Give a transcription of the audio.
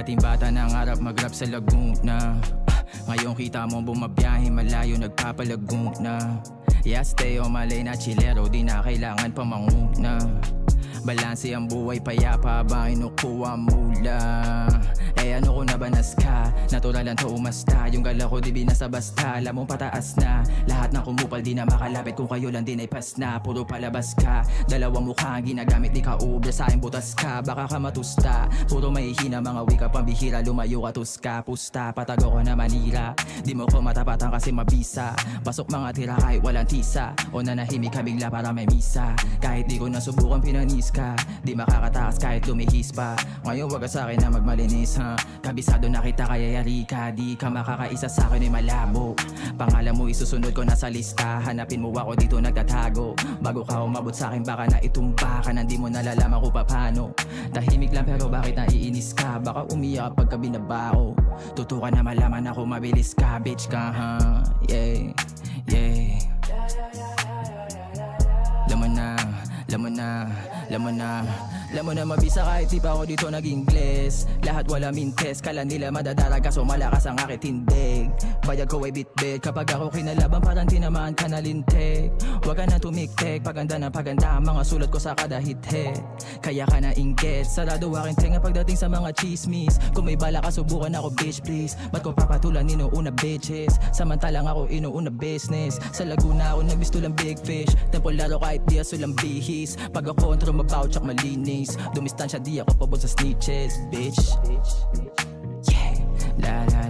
Dating bata nangarap mag-rap sa Laguna. Ngayon kita mo bumabiyahe malayo nagpapalaguna. Yeah, stay on my lane at chilero, di na kailangan pa manguna. Balanse ang buhay, payapa ba inukuha mula. Eh ano ko nabanas ka, natural lang to umasta. Yung gala ko di binasa basta, alam mo pataas na. Lahat ng kumupal di na makalapit, kung kayo lang din ay pas na. Puro palabas ka, dalawang mukha ang ginagamit, di ka ubra sa akin butas ka. Baka ka matusta, puro mahihina mga wika pambihira. Lumayo ka tuska, pusta, patago ko na Manila. Di mo ko matapatan kasi mabisa. Pasok mga tira kahit walang tisa, o nanahimik ka bigla para may misa. Kahit di ko nasubukan pinanis ka, di makakatakas kahit lumihis pa. Ngayon wag ka sa'kin na magmalinis ha. Kabisado na kita kaya yari ka, di ka makakaisa sa'kin ay malabo. Pangalan mo isusunod ko na sa lista, hanapin mo ako dito nagtatago. Bago ka umabot sa'kin baka na itumba ka, nang di mo nalalaman ko paano. Tahimik lang pero bakit naiinis ka, baka umiyak pagka binaba ko. Tutukan na malaman ako mabilis ka, bitch ka ha. Yeah, yeah. Laman na, laman na, laman na. Alam mo na mabisa kahit di pa ako dito nag-Ingles. Lahat wala mintes, kala nila madadaraga so malakas ang aking tindig. Bayag ko ay bitbit, kapag ako kinalaban parang tinamaan ka na lintik. Huwag ka na tumiktik, paganda na paganda ang mga sulat ko sa kada hit-hit. Kaya ka na inggit, sarado aking tenga pagdating sa mga chismis. Kung may bala ka subukan ako bitch please. Ba't ko papatulan inuuna bitches, samantalang ako inuuna business. Sa Laguna ako nagbisto lang big fish, temple laro kahit di aso lang bihis. Pag ako kontro mabaw tsak malinis, dumistansya di ako pabot sa snitches, bitch. Yeah, la la